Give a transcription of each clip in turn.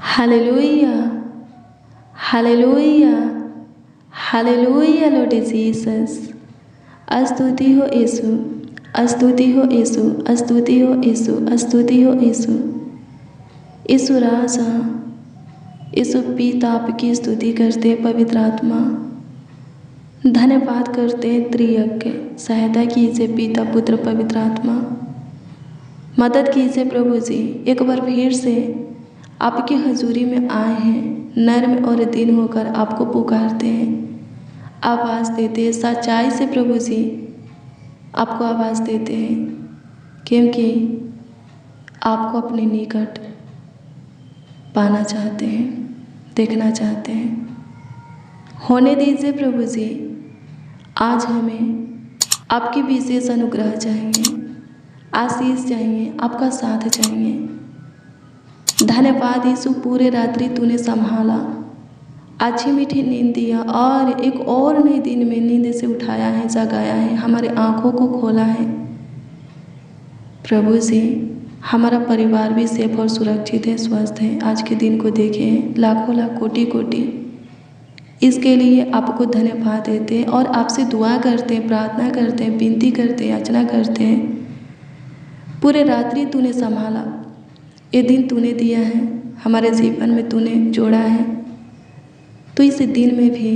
Hallelujah, hallelujah, hallelujah Lord Jesus. स्तुति हो यीशु, स्तुति हो यीशु, स्तुति हो यीशु, स्तुति हो यीशु। यीशु राजा, यीशु पिता आपकी स्तुति करते, पवित्र आत्मा धन्यवाद करते हैं। त्रियज्ञ सहायता कीजिए पिता पुत्र पवित्र आत्मा, मदद कीजिए प्रभु जी। एक बार फिर से आपकी हजूरी में आए हैं, नर्म और दीन होकर आपको पुकारते हैं, आवाज़ देते हैं सच्चाई से प्रभु जी। आपको आवाज़ देते हैं क्योंकि आपको अपने निकट पाना चाहते हैं, देखना चाहते हैं। होने दीजिए प्रभु जी। आज हमें आपकी विशेष अनुग्रह चाहिए, आशीष चाहिए, आपका साथ चाहिए। धन्यवाद यीशु, पूरे रात्रि तूने संभाला, अच्छी मीठी नींद दिया और एक और नए दिन में नींद से उठाया है, जगाया है, हमारे आँखों को खोला है। प्रभु जी, हमारा परिवार भी सेफ और सुरक्षित है, स्वस्थ है। आज के दिन को देखें, लाखों लाख कोटि कोटि इसके लिए आपको धन्यवाद देते हैं और आपसे दुआ करते हैं, प्रार्थना करते हैं, विनती करते हैं, याचना करते हैं। पूरे रात्रि तूने संभाला, ये दिन तूने दिया है, हमारे जीवन में तूने जोड़ा है, तो इस दिन में भी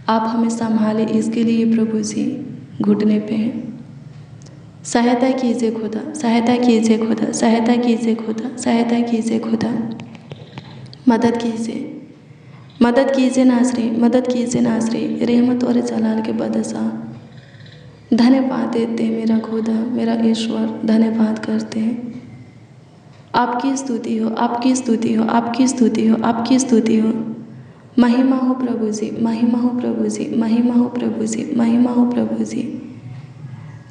आप हमें संभाले। इसके लिए प्रभु जी घुटने पे हैं। सहायता कीजिए खुदा, सहायता कीजिए खुदा, सहायता कीजिए खुदा, सहायता कीजिए खुदा। मदद कीजिए, मदद कीजिए नासरी, मदद कीजिए नासरी। रहमत और जलाल के बादशाह धन्यवाद देते हैं मेरा खुदा, मेरा ईश्वर, धन्यवाद करते हैं। आपकी स्तुति हो, आपकी स्तुति हो, आपकी स्तुति हो, आपकी स्तुति हो। महिमा हो प्रभु जी, महिमा हो प्रभु जी, महिमा हो प्रभु जी, महिमा हो प्रभु जी।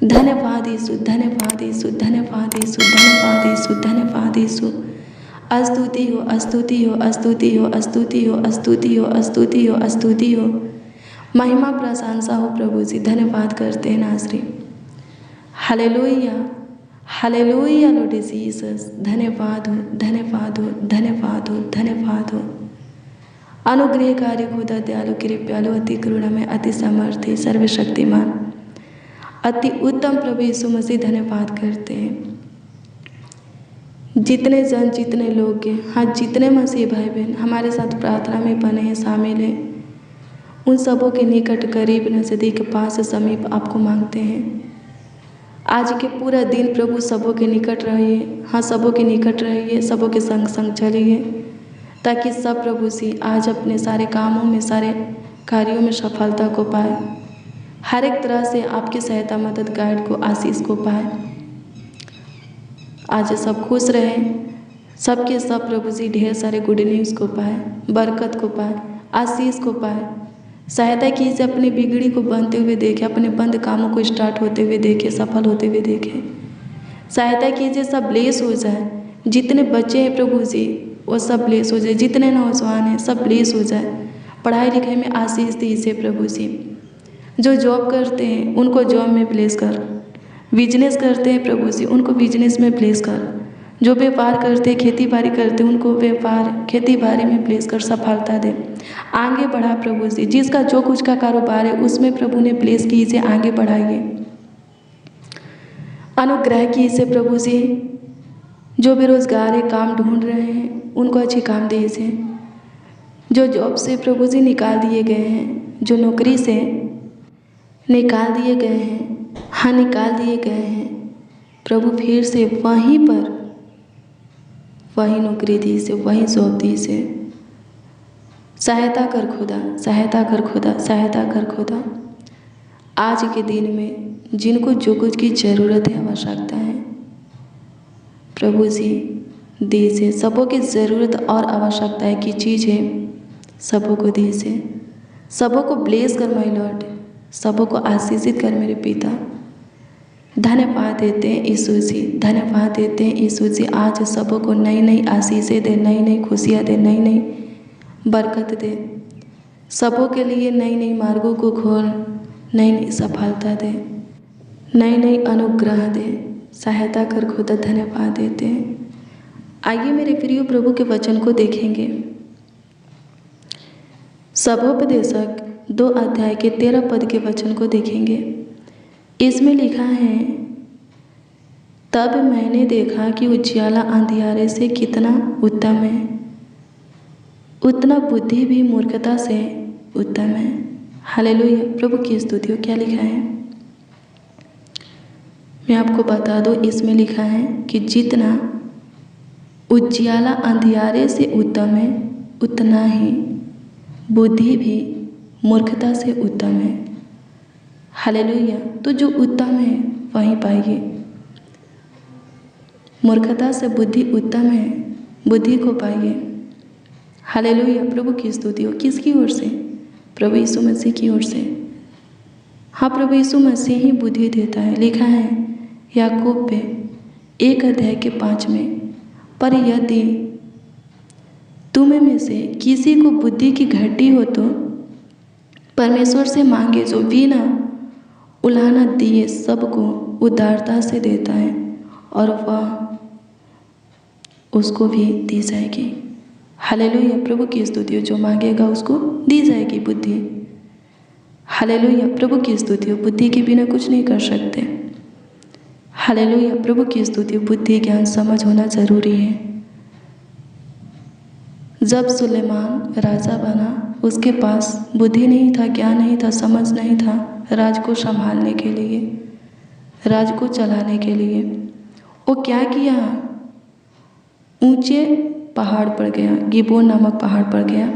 धन्यवाद यीशु, धन्यवाद यीशु, धन्यवाद यीशु, धन्यवाद यीशु, धन्यवाद यीशु। स्तुति हो, स्तुति हो, स्तुति हो, स्तुति हो, स्तुति हो, स्तुति हो, स्तुति हो। महिमा प्रशंसा हो प्रभु जी, धन्यवाद करते हैं नासरी। Hallelujah, hallelujah Lord Jesus. धन्यवाद हो, धन्यवाद हो, धन्यवाद हो, धन्यवाद हो। अनुग्रहकारी खुदा, दयालु कृपालु, अति करुणा में, अति सामर्थ्य, सर्वशक्तिमान, अति उत्तम प्रभु यीशु मसीह, धन्यवाद करते हैं। जितने जन, जितने लोग, हाँ जितने मसीह भाई बहन हमारे साथ प्रार्थना में बने हैं, शामिल हैं, उन सबों के निकट, करीब, नज़दीक, पास, समीप आपको मांगते हैं। आज के पूरा दिन प्रभु सबों के निकट रहिए, हाँ सबों के निकट रहिए, सबों के संग संग चलिए, ताकि सब प्रभु जी आज अपने सारे कामों में, सारे कार्यों में सफलता को पाए। हर एक तरह से आपकी सहायता, मदद, गाइड को, आशीष को पाए। आज सब खुश रहें, सबके सब प्रभु जी ढेर सारे गुड न्यूज़ को पाए, बरकत को पाए, आशीष को पाए। सहायता कीजिए, अपनी बिगड़ी को बनते हुए देखें, अपने बंद कामों को स्टार्ट होते हुए देखें, सफल होते हुए देखें। सहायता कीजिए, सब ब्लेस हो जाए। जितने बच्चे हैं प्रभु जी वो सब ब्लेस हो जाए, जितने नौजवान हैं सब ब्लेस हो जाए। पढ़ाई लिखाई में आशीष दीजिए प्रभु जी। जो जॉब करते हैं उनको जॉब में ब्लेस कर, बिजनेस करते हैं प्रभु जी उनको बिजनेस में ब्लेस कर, जो व्यापार करते हैं, खेती बाड़ी करते हैं, उनको व्यापार, खेती बाड़ी में ब्लेस कर, सफलता दे, आगे बढ़ा प्रभु जी। जिसका जो कुछ का कारोबार है उसमें प्रभु ने ब्लेस कीजिए, आगे बढ़ाइए, अनुग्रह कीजिए प्रभु जी। जो बेरोजगार है, काम ढूंढ रहे हैं, उनको अच्छे काम दीजिए। जो जॉब से प्रभु जी निकाल दिए गए हैं, जो नौकरी से निकाल दिए गए हैं, हाँ निकाल दिए गए हैं, प्रभु फिर से वहीं पर वही नौकरी दीजिए, वही जॉब दीजिए। सहायता कर खुदा, सहायता कर खुदा, सहायता कर खुदा। आज के दिन में जिनको जो कुछ की ज़रूरत है, आवश्यकता है, प्रभु जी दीजिए। सबों की ज़रूरत और आवश्यकता है कि चीज़ें सबों को दीजिए, सबों को ब्लेस कर माय लॉर्ड, सबों को आशीषित कर मेरे पिता। धन्यवाद देते हैं यीशु जी, धन्यवाद देते हैं यीशु जी। आज सबों को नई नई आशीषें दे, नई नई खुशियाँ दे, नई नई बरकत दे, सबों के लिए नई नई मार्गों को खोल, नई नई सफलता दे, नई नई अनुग्रह दे। सहायता कर खुदा, धन्यवाद देते हैं। आइए मेरे प्रिय प्रभु के वचन को देखेंगे। सभोपदेशक 2 अध्याय के 13 पद के वचन को देखेंगे। इसमें लिखा है, तब मैंने देखा कि उजियाला अंधियारे से कितना उत्तम है, उतना बुद्धि भी मूर्खता से उत्तम है। हालेलुया, प्रभु की स्तुति हो। क्या लिखा है मैं आपको बता दूं। इसमें लिखा है कि जितना उजियाला अंधियारे से उत्तम है, उतना ही बुद्धि भी मूर्खता से उत्तम है। हालेलुया, तो जो उत्तम है वहीं पाइए। मूर्खता से बुद्धि उत्तम है, बुद्धि को पाइए। हालेलुया, प्रभु की स्तुति हो। किसकी ओर से? प्रभु यीशु मसीह की ओर से। हाँ, प्रभु यीशु मसीह ही बुद्धि देता है। लिखा है याकूब पे 1 अध्याय के 5 में, पर यदि तुम में से किसी को बुद्धि की घटी हो तो परमेश्वर से मांगे, जो बिना उलाहना दिए सबको उदारता से देता है, और वह उसको भी दी जाएगी। हालेलुया, प्रभु की स्तुति हो। जो मांगेगा उसको दी जाएगी बुद्धि। हालेलुया, प्रभु की स्तुति हो। बुद्धि के बिना कुछ नहीं कर सकते। हालेलुया, प्रभु की स्तुति हो। बुद्धि ज्ञान समझ होना जरूरी है। जब सुलेमान राजा बना, उसके पास बुद्धि नहीं था, ज्ञान नहीं था, समझ नहीं था राज को संभालने के लिए, राज को चलाने के लिए। वो क्या किया? ऊंचे पहाड़ पर गया, गिबोन नामक पहाड़ पर गया,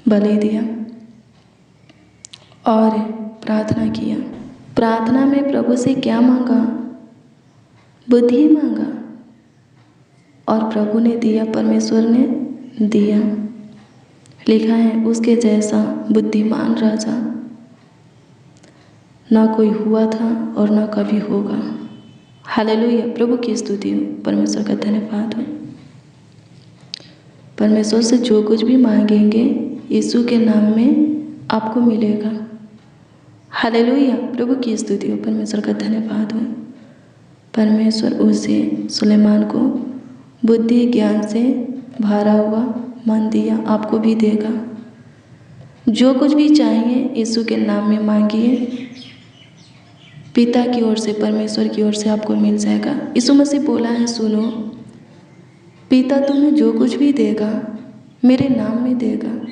बलि दिया और प्रार्थना किया। प्रार्थना में प्रभु से क्या मांगा? बुद्धि मांगा, और प्रभु ने दिया, परमेश्वर ने दिया। लिखा है उसके जैसा बुद्धिमान राजा ना कोई हुआ था और ना कभी होगा। हालेलुया, प्रभु की स्तुति हो। परमेश्वर का धन्यवाद हो। परमेश्वर से जो कुछ भी मांगेंगे यीशु के नाम में आपको मिलेगा। हालेलुया, प्रभु की स्तुति हो। परमेश्वर का धन्यवाद हो। परमेश्वर उसे सुलेमान को बुद्धि ज्ञान से भरा हुआ मन दिया, आपको भी देगा। जो कुछ भी चाहिए यीशु के नाम में मांगिए, पिता की ओर से, परमेश्वर की ओर से आपको मिल जाएगा। यीशु मसीह बोला है, सुनो, पिता तुम्हें जो कुछ भी देगा मेरे नाम में देगा,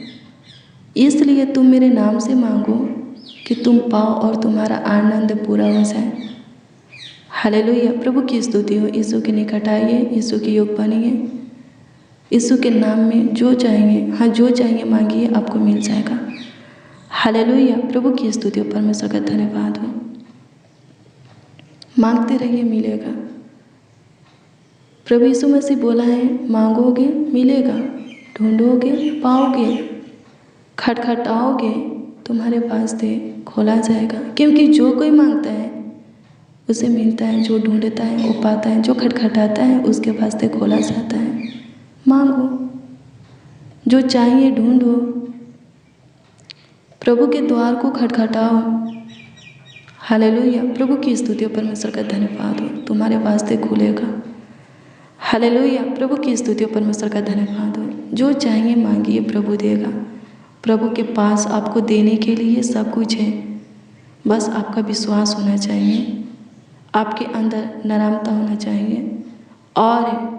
इसलिए तुम मेरे नाम से मांगो कि तुम पाओ और तुम्हारा आनंद पूरा हो जाए। हालेलुया, प्रभु की स्तुति हो। यीशु के निकट आइए, यीशु के योग बनिए, यीशु के नाम में जो चाहिए, हाँ जो चाहिए मांगिए, आपको मिल जाएगा। हालेलुया, प्रभु की स्तुति हो। परमेश्वर का धन्यवाद हो। मांगते रहिए, मिलेगा। प्रभु यीशु मसीह बोला है, मांगोगे मिलेगा, ढूंढोगे पाओगे, खटखटाओगे तुम्हारे वास्ते खोला जाएगा। क्योंकि जो कोई मांगता है उसे मिलता है, जो ढूंढता है वो पाता है, जो खटखटाता है उसके वास्ते खोला जाता है। मांगो, जो चाहिए ढूंढो, प्रभु के द्वार को खटखटाओ। हालेलुया, प्रभु की स्तुति हो। परमेश्वर का धन्यवाद हो। तुम्हारे वास्ते खुलेगा। हालेलुया, प्रभु की स्तुति हो। परमेश्वर का धन्यवाद हो। जो चाहिए मांगिए, प्रभु देगा। प्रभु के पास आपको देने के लिए सब कुछ है, बस आपका विश्वास होना चाहिए, आपके अंदर नम्रता होना चाहिए और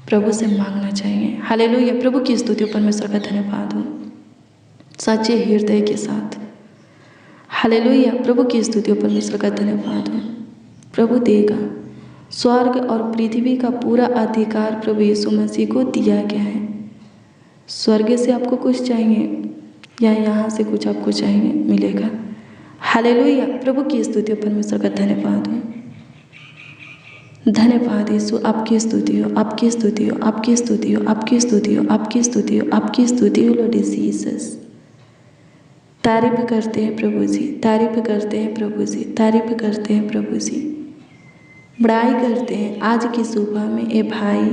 प्रभु से मांगना चाहिए। हालेलुया, प्रभु की स्तुति हो। परमेश्वर का धन्यवाद हो। सच्चे हृदय के साथ हालेलुया, प्रभु की स्तुति हो। परमेश्वर का धन्यवाद हो। प्रभु देगा। स्वर्ग और पृथ्वी का पूरा अधिकार प्रभु यीशु मसीह को दिया गया है। स्वर्ग से आपको कुछ चाहिए या यहाँ से कुछ आपको चाहिए, मिलेगा। हालेलुया, प्रभु की स्तुति हो। परमेश्वर का धन्यवाद हो। धन्यवाद यीशु, आपकी स्तुति हो, आपकी स्तुति हो, आपकी स्तुति हो, आपकी स्तुति हो, आपकी स्तुति हो, आपकी स्तुति हो। लॉर्ड जीसस, तारीफ करते हैं प्रभु जी, तारीफ करते हैं प्रभु जी, तारीफ करते हैं प्रभु जी, बड़ाई करते हैं आज की सुबह में। ए भाई,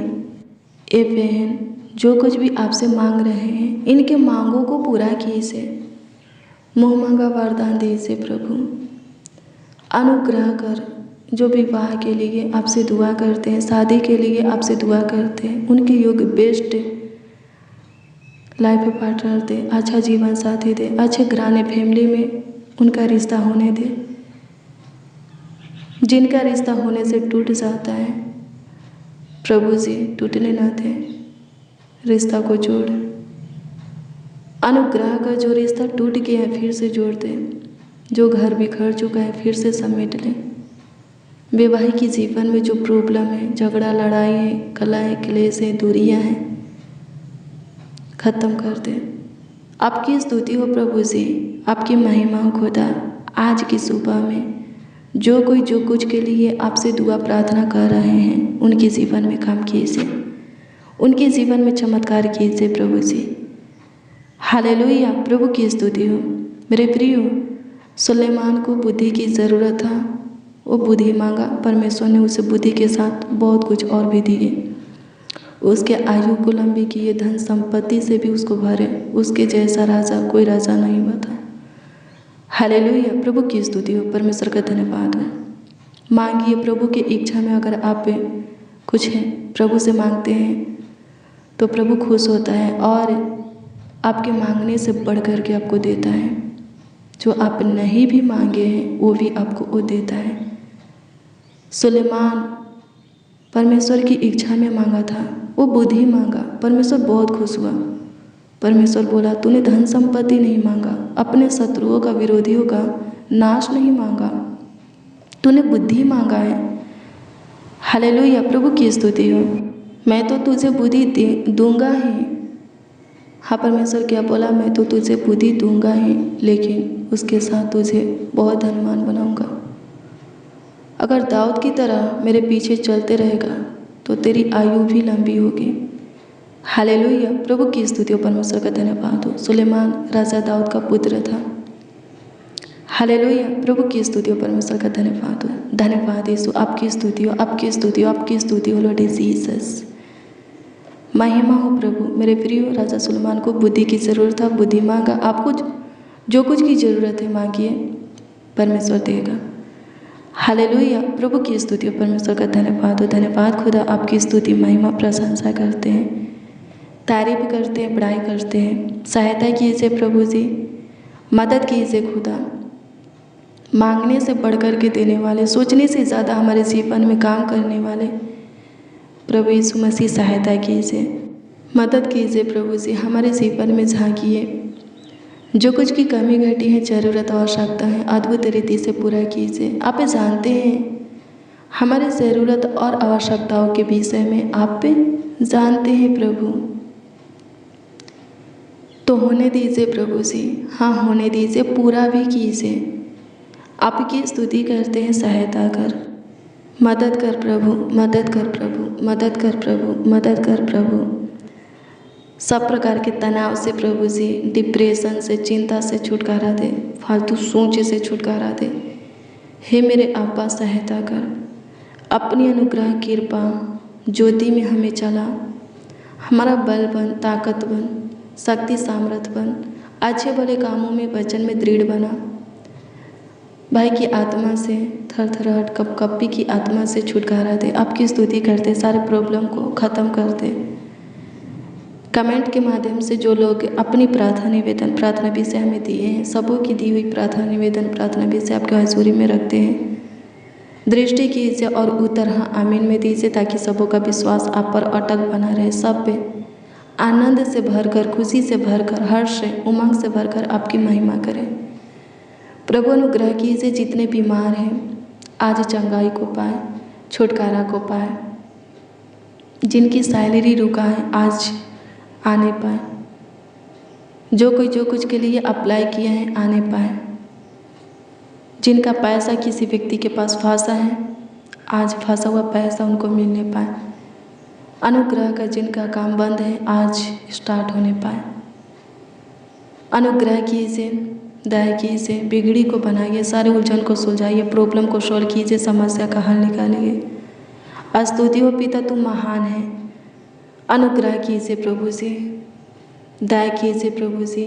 ए बहन, जो कुछ भी आपसे मांग रहे हैं, इनके मांगों को पूरा कीजिए। मुँह मांगा वरदान दीजिए प्रभु। अनुग्रह कर जो विवाह के लिए आपसे दुआ करते हैं, शादी के लिए आपसे दुआ करते हैं, उनके योग्य बेस्ट लाइफ पार्टनर दे, अच्छा जीवन साथी दे, अच्छे घराने फैमिली में उनका रिश्ता होने दे। जिनका रिश्ता होने से टूट जाता है, प्रभु जी टूटने ना दे, रिश्ता को जोड़। अनुग्रह का जो रिश्ता टूट गया है फिर से जोड़ दे, जो घर बिखर चुका है फिर से समेट ले। वैवाहिक जीवन में जो प्रॉब्लम है, झगड़ा लड़ाई है, कलह है, क्लेश है, दूरियां हैं, ख़त्म कर दे। आपकी स्तुति हो प्रभु जी, आपकी महिमा हो खुदा। आज की सुबह में जो कोई जो कुछ के लिए आपसे दुआ प्रार्थना कर रहे हैं, उनके जीवन में काम कीजिए, उनके जीवन में चमत्कार कीजिए प्रभु जी। हालेलुया, प्रभु की स्तुति हो। मेरे प्रियो, सुलेमान को बुद्धि की ज़रूरत था, वो बुद्धि मांगा, परमेश्वर ने उसे बुद्धि के साथ बहुत कुछ और भी दिए। उसके आयु को लंबी किए, धन संपत्ति से भी उसको भरे। उसके जैसा राजा कोई राजा नहीं हुआ था। हालेलुया, प्रभु की स्तुति हो, परमेश्वर का धन्यवाद हो। मांगिए प्रभु की इच्छा में, अगर आप कुछ है प्रभु से मांगते हैं तो प्रभु खुश होता है और आपके मांगने से बढ़ कर के आपको देता है। जो आप नहीं भी मांगे हैं वो भी आपको वो देता है। सुलेमान परमेश्वर की इच्छा में मांगा था, वो बुद्धि मांगा, परमेश्वर बहुत खुश हुआ। परमेश्वर बोला, तूने धन संपत्ति नहीं मांगा, अपने शत्रुओं का, विरोधियों का नाश नहीं मांगा, तूने बुद्धि मांगा है। हालेलुया, प्रभु की स्तुति हो। मैं तो तुझे बुद्धि दूंगा ही। हाँ, परमेश्वर क्या बोला, मैं तो तुझे बुद्धि दूंगा ही, लेकिन उसके साथ तुझे बहुत धनवान बनाऊंगा। अगर दाऊद की तरह मेरे पीछे चलते रहेगा तो तेरी आयु भी लंबी होगी। हालेलुया, प्रभु की स्तुति हो, परमेश्वर का धन्यवाद हो। सुलेमान राजा दाऊद का पुत्र था। हालेलुया, प्रभु की स्तुति हो, परमेश्वर का धन्यवाद हो। धन्यवाद यीशु, आपकी स्तुति हो, आपकी स्तुति हो, आपकी स्तुति हो लॉर्ड जीसस। महिमा हो प्रभु। मेरे प्रियो, राजा सुलेमान को बुद्धि की ज़रूरत था, बुद्धि मांगा। आपको जो कुछ की ज़रूरत है मांगिए, परमेश्वर देगा। हालेलुया, प्रभु की स्तुति हो, परमेश्वर का धन्यवाद हो। धन्यवाद खुदा, आपकी स्तुति महिमा प्रशंसा करते हैं, तारीफ करते हैं, बड़ाई करते हैं। सहायता कीजिए प्रभु जी, मदद कीजिए खुदा। मांगने से बढ़ कर के देने वाले, सोचने से ज़्यादा हमारे जीवन में काम करने वाले प्रभु यीशु मसीह सहायता कीजिए, मदद कीजिए प्रभु जी। हमारे जीवन में झांकिए, जो कुछ की कमी घटी है, ज़रूरत आवश्यकता है, अद्भुत रीति से पूरा कीजिए। आप जानते हैं हमारी ज़रूरत और आवश्यकताओं के विषय में, आप जानते हैं प्रभु। तो होने दीजिए प्रभु जी, हाँ होने दीजिए, पूरा भी कीजिए। आपकी स्तुति करते हैं, सहायता कर, मदद कर प्रभु, मदद कर प्रभु, मदद कर प्रभु, मदद कर प्रभु। सब प्रकार के तनाव से प्रभु जी, डिप्रेशन से, चिंता से छुटकारा दे, फालतू सोच से छुटकारा दे। हे मेरे अब्बा, सहायता कर, अपनी अनुग्रह कृपा ज्योति में हमें चला, हमारा बल बन, ताकत बन, शक्ति सामर्थ बन, अच्छे भले कामों में, वचन में दृढ़ बना। भाई की आत्मा से, थरथराहट, कपकपी की आत्मा से छुटकारा दे। आपकी स्तुति करते सारे प्रॉब्लम को ख़त्म कर दे। कमेंट के माध्यम से जो लोग अपनी प्रार्थना निवेदन, प्रार्थना विषय हमें दिए हैं, सबों की दी हुई प्रार्थना निवेदन, प्रार्थना विषय आपके हजूरी में रखते हैं। दृष्टि कीजिए और उत्तर हाँ आमीन में दीजिए, ताकि सबों का विश्वास आप पर अटल बना रहे। सब पे आनंद से भरकर, खुशी से भरकर, हर्ष से, उमंग से भरकर आपकी महिमा करें। प्रभु अनुग्रह कीजिए, जितने बीमार हैं आज चंगाई को पाए, छुटकारा को पाए। जिनकी सैलरी रुका है आज आने पाए, जो कोई जो कुछ के लिए अप्लाई किया है आने पाए। जिनका पैसा किसी व्यक्ति के पास फंसा है, आज फंसा हुआ पैसा उनको मिलने पाए। अनुग्रह का जिनका काम बंद है आज स्टार्ट होने पाए। अनुग्रह कीजिए, दया कीजिए, बिगड़ी को बनाइए, सारे उलझन को सुलझाइए, प्रॉब्लम को सॉल्व कीजिए, समस्या का हल निकालिए। स्तुति हो पिता, तू महान है। अनुग्रह कीजिए प्रभु जी, दया कीजिए प्रभु जी।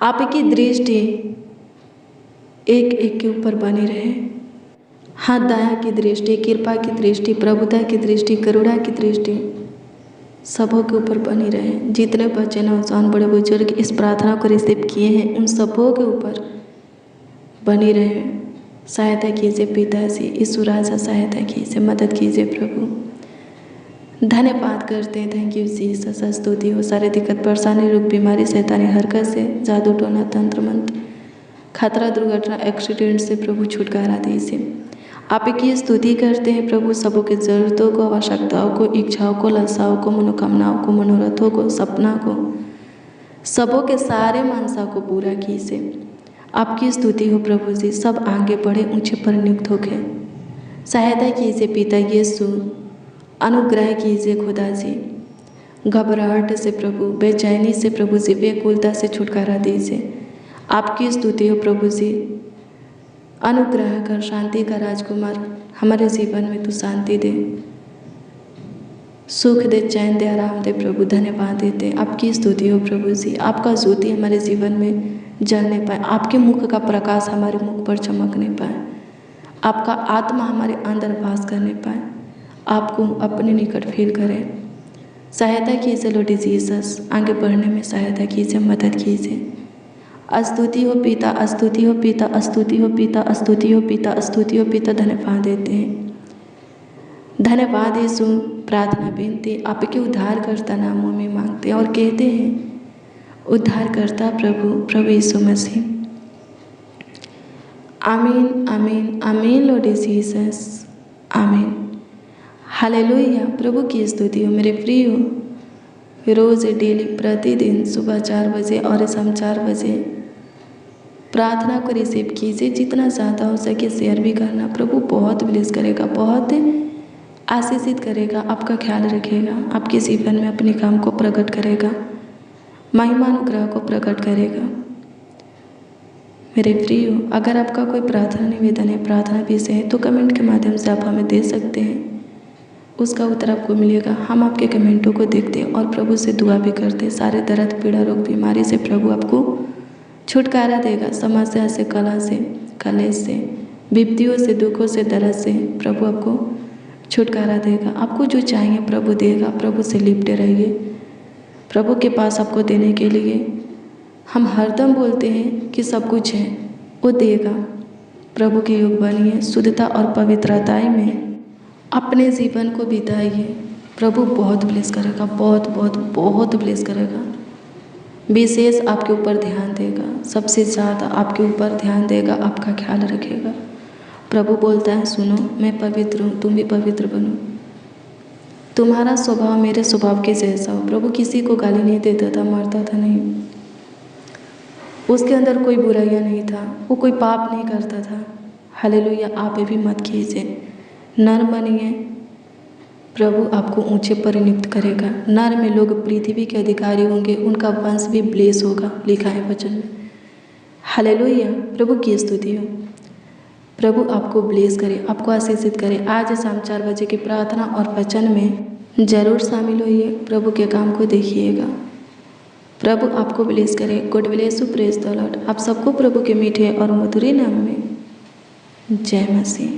आपकी दृष्टि एक एक के ऊपर बनी रहे। हाँ, दया की दृष्टि, कृपा की दृष्टि, प्रभुता की दृष्टि, करुणा की दृष्टि सबों के ऊपर बनी रहे। जितने बच्चे नौजवान बड़े बुजुर्ग इस प्रार्थना को रिसीव किए हैं उन सबों के ऊपर बनी रहे। सहायता कीजिए पिताजी, ईश्वर राजा सहायता कीजिए, मदद कीजिए प्रभु। धन्यवाद करते हैं, थैंक यू जीसस। स्तुति हो सारे दिक्कत परेशानी रोग बीमारी शैतानी हरकत से, जादू टोना तंत्र मंत्र खतरा दुर्घटना एक्सीडेंट से प्रभु छुटकारा दीजिए। आपकी स्तुति करते हैं प्रभु। सबों की ज़रूरतों को, आवश्यकताओं को, इच्छाओं को, लालसाओं को, मनोकामनाओं को, मनोरथों को, सपना को, सबों के सारे मानसा को पूरा कीजिए। आपकी स्तुति हो प्रभु जी। सब आगे बढ़े, ऊंचे पर नियुक्त होके सहायता कीजिए पिता यीशु। अनुग्रह कीजिए खुदा जी। घबराहट से प्रभु, बेचैनी से प्रभु जी, व्याकुलता से छुटकारा दीजिए। आपकी स्तुति हो प्रभु जी। अनुग्रह कर शांति का राजकुमार हमारे जीवन में तू शांति दे, सुख दे, चैन दे, आराम दे प्रभु। धन्यवाद देते आपकी स्तुति हो प्रभु जी। आपका ज्योति हमारे जीवन में जलने पाए, आपके मुख का प्रकाश हमारे मुख पर चमकने पाए, आपका आत्मा हमारे अंदर वास करने पाए, आपको अपने निकट फील करें। सहायता कीजिए लॉर्ड जीसस, आगे बढ़ने में सहायता कीजिए, मदद कीजिए। स्तुति हो पिता, स्तुति हो पिता, स्तुति हो पिता, स्तुति हो पिता, स्तुति हो पिता। धन्यवाद देते हैं, धन्यवाद यीशु। प्रार्थना विनती आपके उद्धारकर्ता नामों में मांगते हैं और कहते हैं उद्धारकर्ता प्रभु, प्रभु यीशु मसीह। आमीन आमीन आमीन लॉर्ड जीसस, आमीन। हालेलुया। प्रभु की स्तुति हो मेरे प्रियो। रोज़ डेली प्रतिदिन सुबह 4 बजे और शाम 4 बजे प्रार्थना को रिसीव कीजिए। जितना ज़्यादा हो सके शेयर भी करना। प्रभु बहुत ब्लेस करेगा, बहुत आशीषित करेगा, आपका ख्याल रखेगा, आपके जीवन में अपने काम को प्रकट करेगा, महिमानुग्रह को प्रकट करेगा। मेरे प्रियो, अगर आपका कोई प्रार्थना निवेदन है, प्रार्थना विषय है तो कमेंट के माध्यम से आप हमें दे सकते हैं, उसका उत्तर आपको मिलेगा। हम आपके कमेंटों को देखते हैं और प्रभु से दुआ भी करते हैं। सारे दर्द, पीड़ा, रोग, बीमारी से प्रभु आपको छुटकारा देगा। समस्या से, कला से, कलेश से, विपत्तियों से, दुखों से, दर्द से प्रभु आपको छुटकारा देगा। आपको जो चाहिए प्रभु देगा। प्रभु से लिपटे रहिए। प्रभु के पास आपको देने के लिए हम हरदम बोलते हैं कि सब कुछ है, वो देगा। प्रभु के योग बनिए, शुद्धता और पवित्रताई में अपने जीवन को बिताइए। प्रभु बहुत ब्लेस करेगा, बहुत बहुत बहुत ब्लेस करेगा। विशेष आपके ऊपर ध्यान देगा, सबसे ज़्यादा आपके ऊपर ध्यान देगा, आपका ख्याल रखेगा। प्रभु बोलता है सुनो, मैं पवित्र हूँ, तुम भी पवित्र बनो। तुम्हारा स्वभाव मेरे स्वभाव के जैसा हो। प्रभु किसी को गाली नहीं देता था, मारता था नहीं, उसके अंदर कोई बुराइयाँ नहीं था, वो कोई पाप नहीं करता था। हालेलुया। आप भी मत कीजिए, नर बनिए, प्रभु आपको ऊंचे पर नियुक्त करेगा। नर में लोग पृथ्वी के अधिकारी होंगे, उनका वंश भी ब्लेस होगा, लिखा है वचन में। हालेलुया। प्रभु की स्तुति हो। प्रभु आपको ब्लेस करे, आपको आशीषित करे। आज शाम 4 बजे की प्रार्थना और वचन में जरूर शामिल होइए, प्रभु के काम को देखिएगा। प्रभु आपको ब्लेस करे। God bless you, praise the Lord. आप सबको प्रभु के मीठे और मधुर नाम में जय मसीह।